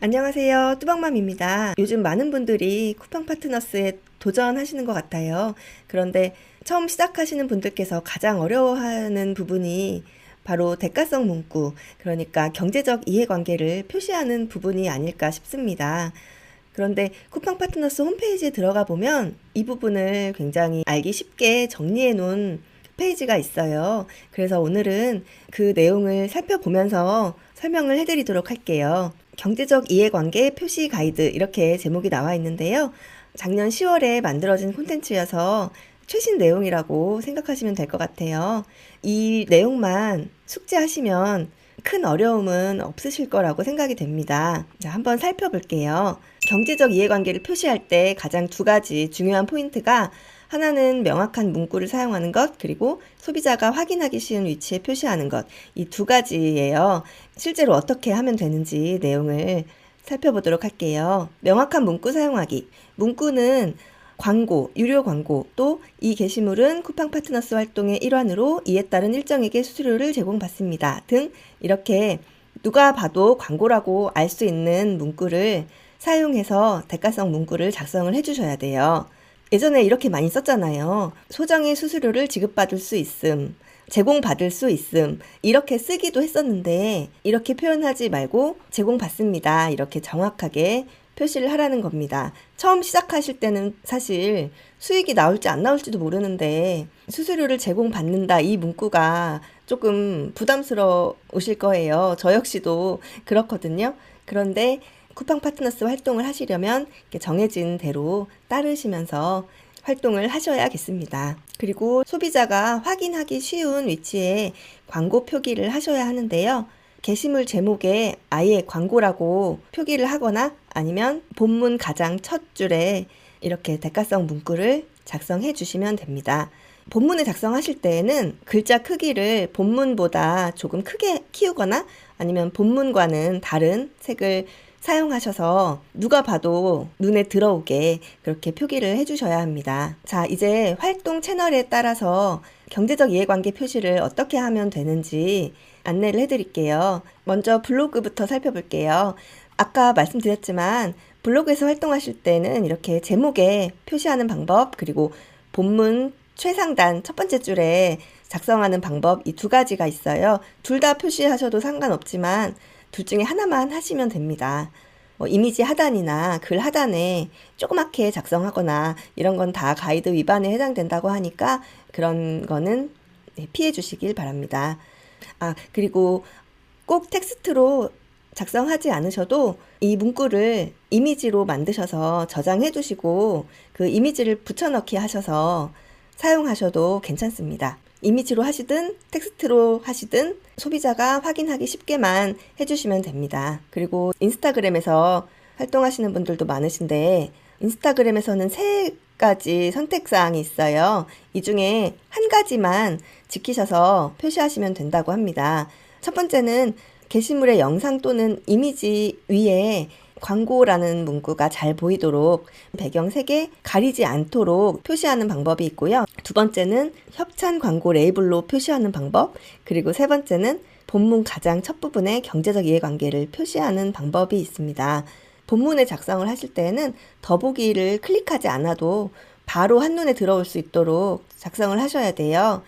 안녕하세요. 뚜벅맘입니다. 요즘 많은 분들이 쿠팡 파트너스에 도전하시는 것 같아요. 그런데 처음 시작하시는 분들께서 가장 어려워하는 부분이 바로 대가성 문구, 그러니까 경제적 이해관계를 표시하는 부분이 아닐까 싶습니다. 그런데 쿠팡 파트너스 홈페이지에 들어가 보면 이 부분을 굉장히 알기 쉽게 정리해 놓은 페이지가 있어요. 그래서 오늘은 그 내용을 살펴보면서 설명을 해드리도록 할게요. 경제적 이해관계 표시 가이드 이렇게 제목이 나와 있는데요. 작년 10월에 만들어진 콘텐츠여서 최신 내용이라고 생각하시면 될 것 같아요. 이 내용만 숙지하시면 큰 어려움은 없으실 거라고 생각이 됩니다. 자, 한번 살펴볼게요. 경제적 이해관계를 표시할 때 가장 두 가지 중요한 포인트가 하나는 명확한 문구를 사용하는 것, 그리고 소비자가 확인하기 쉬운 위치에 표시하는 것. 이 두 가지예요. 실제로 어떻게 하면 되는지 내용을 살펴보도록 할게요. 명확한 문구 사용하기. 문구는 광고, 유료 광고, 또 이 게시물은 쿠팡 파트너스 활동의 일환으로 이에 따른 일정에게 수수료를 제공받습니다. 등 이렇게 누가 봐도 광고라고 알 수 있는 문구를 사용해서 대가성 문구를 작성을 해주셔야 돼요. 예전에 이렇게 많이 썼잖아요. 소정의 수수료를 지급받을 수 있음, 제공받을 수 있음, 이렇게 쓰기도 했었는데 이렇게 표현하지 말고 제공받습니다. 이렇게 정확하게 표시를 하라는 겁니다. 처음 시작하실 때는 사실 수익이 나올지 안 나올지도 모르는데 수수료를 제공받는다 이 문구가 조금 부담스러우실 거예요. 저 역시도 그렇거든요. 그런데 쿠팡 파트너스 활동을 하시려면 정해진 대로 따르시면서 활동을 하셔야겠습니다. 그리고 소비자가 확인하기 쉬운 위치에 광고 표기를 하셔야 하는데요. 게시물 제목에 아예 광고라고 표기를 하거나 아니면 본문 가장 첫 줄에 이렇게 대가성 문구를 작성해 주시면 됩니다. 본문을 작성하실 때에는 글자 크기를 본문보다 조금 크게 키우거나 아니면 본문과는 다른 색을 사용하셔서 누가 봐도 눈에 들어오게 그렇게 표기를 해주셔야 합니다. 자, 이제 활동 채널에 따라서 경제적 이해관계 표시를 어떻게 하면 되는지 안내를 해드릴게요. 먼저 블로그부터 살펴볼게요. 아까 말씀드렸지만 블로그에서 활동하실 때는 이렇게 제목에 표시하는 방법, 그리고 본문 최상단 첫 번째 줄에 작성하는 방법, 이 두 가지가 있어요. 둘 다 표시하셔도 상관없지만 둘 중에 하나만 하시면 됩니다. 이미지 하단이나 글 하단에 조그맣게 작성하거나 이런 건 다 가이드 위반에 해당된다고 하니까 그런 거는 피해 주시길 바랍니다. 그리고 꼭 텍스트로 작성하지 않으셔도 이 문구를 이미지로 만드셔서 저장해 두시고 그 이미지를 붙여넣기 하셔서 사용하셔도 괜찮습니다. 이미지로 하시든 텍스트로 하시든 소비자가 확인하기 쉽게만 해주시면 됩니다. 그리고 인스타그램에서 활동하시는 분들도 많으신데 인스타그램에서는 세 가지 선택사항이 있어요. 이 중에 한 가지만 지키셔서 표시하시면 된다고 합니다. 첫 번째는 게시물의 영상 또는 이미지 위에 광고라는 문구가 잘 보이도록 배경 색에 가리지 않도록 표시하는 방법이 있고요. 두 번째는 협찬 광고 레이블로 표시하는 방법, 그리고 세 번째는 본문 가장 첫 부분에 경제적 이해관계를 표시하는 방법이 있습니다. 본문에 작성을 하실 때는 더보기를 클릭하지 않아도 바로 한눈에 들어올 수 있도록 작성을 하셔야 돼요.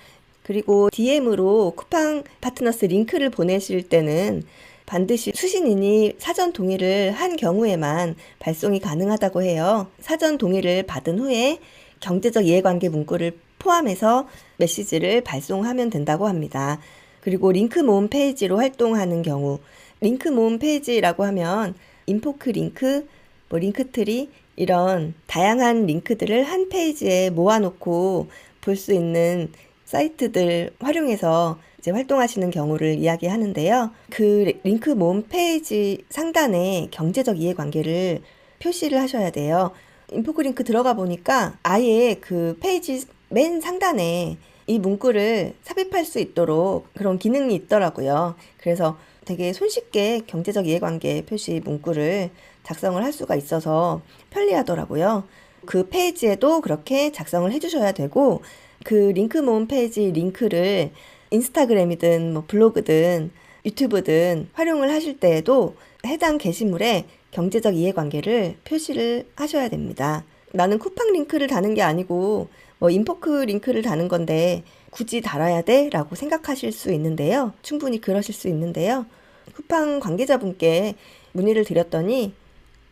그리고 DM으로 쿠팡 파트너스 링크를 보내실 때는 반드시 수신인이 사전 동의를 한 경우에만 발송이 가능하다고 해요. 사전 동의를 받은 후에 경제적 이해관계 문구를 포함해서 메시지를 발송하면 된다고 합니다. 그리고 링크 모음 페이지로 활동하는 경우, 링크 모음 페이지라고 하면 인포크 링크, 링크트리 이런 다양한 링크들을 한 페이지에 모아놓고 볼 수 있는 사이트들 활용해서 이제 활동하시는 경우를 이야기하는데요. 그 링크 모음 페이지 상단에 경제적 이해관계를 표시를 하셔야 돼요. 인포크 링크 들어가 보니까 아예 그 페이지 맨 상단에 이 문구를 삽입할 수 있도록 그런 기능이 있더라고요. 그래서 되게 손쉽게 경제적 이해관계 표시 문구를 작성을 할 수가 있어서 편리하더라고요. 그 페이지에도 그렇게 작성을 해주셔야 되고 그 링크 모음 페이지 링크를 인스타그램이든 블로그든 유튜브든 활용을 하실 때에도 해당 게시물에 경제적 이해관계를 표시를 하셔야 됩니다. 나는 쿠팡 링크를 다는 게 아니고 인포크 링크를 다는 건데 굳이 달아야 돼? 라고 생각하실 수 있는데요. 충분히 그러실 수 있는데요. 쿠팡 관계자분께 문의를 드렸더니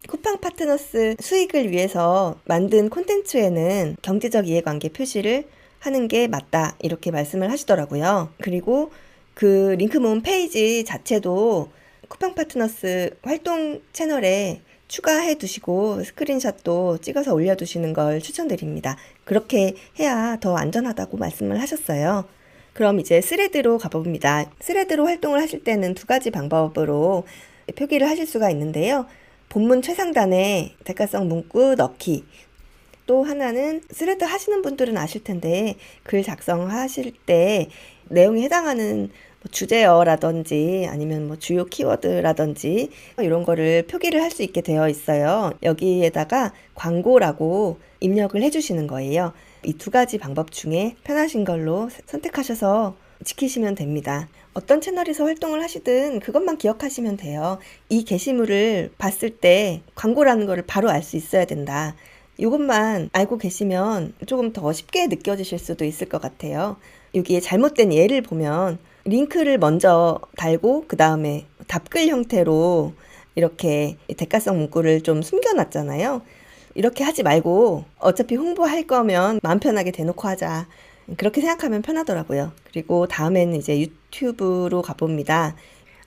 쿠팡 파트너스 수익을 위해서 만든 콘텐츠에는 경제적 이해관계 표시를 하는 게 맞다, 이렇게 말씀을 하시더라고요. 그리고 그 링크 모음 페이지 자체도 쿠팡 파트너스 활동 채널에 추가해 두시고 스크린샷도 찍어서 올려두시는 걸 추천드립니다. 그렇게 해야 더 안전하다고 말씀을 하셨어요. 그럼 이제 스레드로 가봅니다. 스레드로 활동을 하실 때는 두 가지 방법으로 표기를 하실 수가 있는데요. 본문 최상단에 대가성 문구 넣기, 또 하나는 스레드 하시는 분들은 아실 텐데 글 작성하실 때 내용에 해당하는 주제어라든지 아니면 주요 키워드라든지 이런 거를 표기를 할 수 있게 되어 있어요. 여기에다가 광고라고 입력을 해주시는 거예요. 이 두 가지 방법 중에 편하신 걸로 선택하셔서 지키시면 됩니다. 어떤 채널에서 활동을 하시든 그것만 기억하시면 돼요. 이 게시물을 봤을 때 광고라는 거를 바로 알 수 있어야 된다. 이것만 알고 계시면 조금 더 쉽게 느껴지실 수도 있을 것 같아요. 여기에 잘못된 예를 보면 링크를 먼저 달고 그 다음에 답글 형태로 이렇게 대가성 문구를 좀 숨겨놨잖아요. 이렇게 하지 말고 어차피 홍보할 거면 마음 편하게 대놓고 하자, 그렇게 생각하면 편하더라고요. 그리고 다음에는 이제 유튜브로 가봅니다.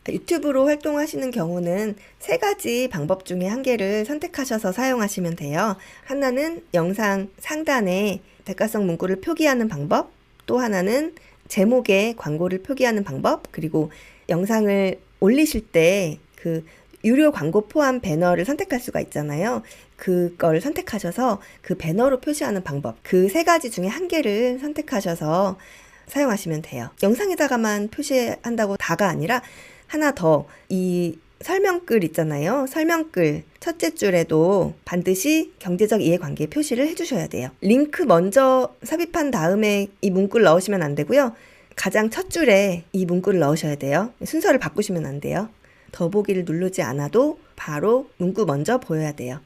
유튜브로 활동하시는 경우는 세 가지 방법 중에 한 개를 선택하셔서 사용하시면 돼요. 하나는 영상 상단에 대가성 문구를 표기하는 방법, 또 하나는 제목에 광고를 표기하는 방법, 그리고 영상을 올리실 때 그 유료 광고 포함 배너를 선택할 수가 있잖아요. 그걸 선택하셔서 그 배너로 표시하는 방법, 그 세 가지 중에 한 개를 선택하셔서 사용하시면 돼요. 영상에다가만 표시한다고 다가 아니라 하나 더, 이 설명글 있잖아요. 설명글 첫째 줄에도 반드시 경제적 이해관계 표시를 해주셔야 돼요. 링크 먼저 삽입한 다음에 이 문구를 넣으시면 안 되고요. 가장 첫 줄에 이 문구를 넣으셔야 돼요. 순서를 바꾸시면 안 돼요. 더보기를 누르지 않아도 바로 문구 먼저 보여야 돼요.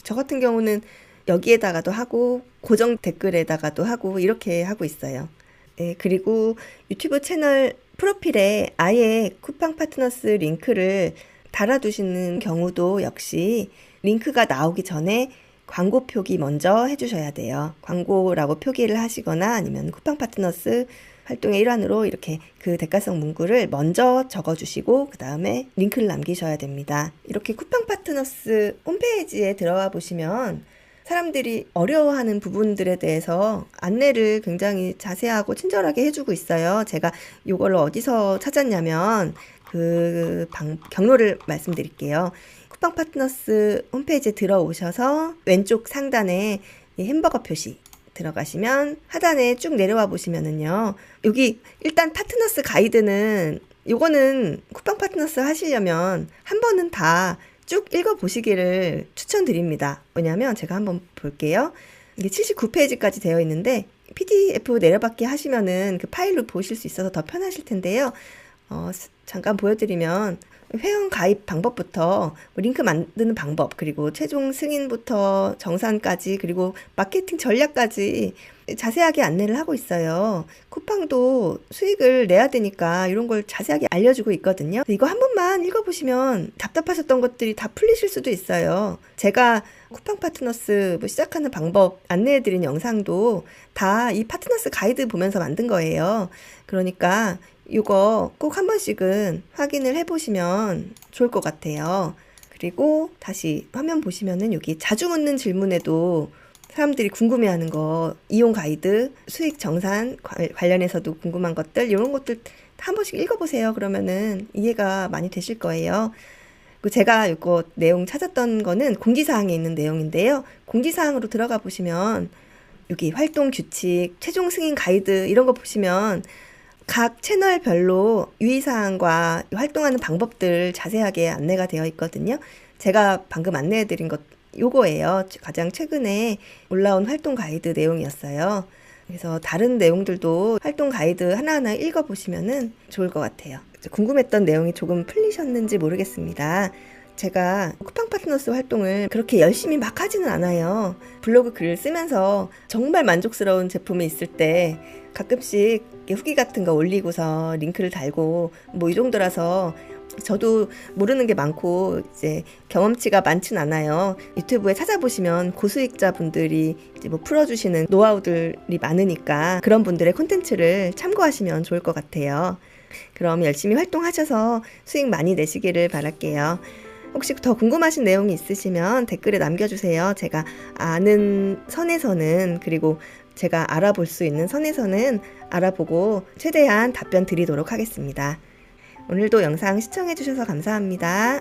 저 같은 경우는 여기에다가도 하고 고정 댓글에다가도 하고 이렇게 하고 있어요. 네, 그리고 유튜브 채널 프로필에 아예 쿠팡 파트너스 링크를 달아두시는 경우도 역시 링크가 나오기 전에 광고 표기 먼저 해주셔야 돼요. 광고라고 표기를 하시거나 아니면 쿠팡 파트너스 활동의 일환으로 이렇게 그 대가성 문구를 먼저 적어주시고 그 다음에 링크를 남기셔야 됩니다. 이렇게 쿠팡 파트너스 홈페이지에 들어와 보시면 사람들이 어려워하는 부분들에 대해서 안내를 굉장히 자세하고 친절하게 해주고 있어요. 제가 이걸 어디서 찾았냐면 경로를 말씀드릴게요. 쿠팡 파트너스 홈페이지에 들어오셔서 왼쪽 상단에 이 햄버거 표시 들어가시면 하단에 쭉 내려와 보시면은요. 여기 일단 파트너스 가이드는 요거는 쿠팡 파트너스 하시려면 한 번은 다 쭉 읽어보시기를 추천드립니다. 왜냐면 제가 한번 볼게요. 이게 79페이지까지 되어 있는데 PDF 내려받기 하시면은 그 파일로 보실 수 있어서 더 편하실 텐데요. 잠깐 보여드리면 회원 가입 방법부터 링크 만드는 방법, 그리고 최종 승인부터 정산까지, 그리고 마케팅 전략까지 자세하게 안내를 하고 있어요. 쿠팡도 수익을 내야 되니까 이런 걸 자세하게 알려주고 있거든요. 이거 한 번만 읽어보시면 답답하셨던 것들이 다 풀리실 수도 있어요. 제가 쿠팡 파트너스 시작하는 방법 안내해드린 영상도 다 이 파트너스 가이드 보면서 만든 거예요. 그러니까 이거 꼭 한 번씩은 확인을 해보시면 좋을 것 같아요. 그리고 다시 화면 보시면은 여기 자주 묻는 질문에도 사람들이 궁금해하는 거, 이용 가이드, 수익 정산 관련해서도 궁금한 것들, 이런 것들 한 번씩 읽어보세요. 그러면은 이해가 많이 되실 거예요. 그리고 제가 이거 내용 찾았던 거는 공지사항에 있는 내용인데요. 공지사항으로 들어가 보시면 여기 활동 규칙, 최종 승인 가이드 이런 거 보시면 각 채널별로 유의사항과 활동하는 방법들 자세하게 안내가 되어 있거든요. 제가 방금 안내해드린 것 요거예요. 가장 최근에 올라온 활동 가이드 내용이었어요. 그래서 다른 내용들도 활동 가이드 하나하나 읽어보시면 좋을 것 같아요. 궁금했던 내용이 조금 풀리셨는지 모르겠습니다. 제가 쿠팡 파트너스 활동을 그렇게 열심히 막 하지는 않아요. 블로그 글을 쓰면서 정말 만족스러운 제품이 있을 때 가끔씩 후기 같은 거 올리고서 링크를 달고 뭐 이 정도라서 저도 모르는 게 많고 이제 경험치가 많진 않아요. 유튜브에 찾아보시면 고수익자분들이 이제 뭐 풀어주시는 노하우들이 많으니까 그런 분들의 콘텐츠를 참고하시면 좋을 것 같아요. 그럼 열심히 활동하셔서 수익 많이 내시기를 바랄게요. 혹시 더 궁금하신 내용이 있으시면 댓글에 남겨주세요. 제가 아는 선에서는, 그리고 제가 알아볼 수 있는 선에서는 알아보고 최대한 답변 드리도록 하겠습니다. 오늘도 영상 시청해주셔서 감사합니다.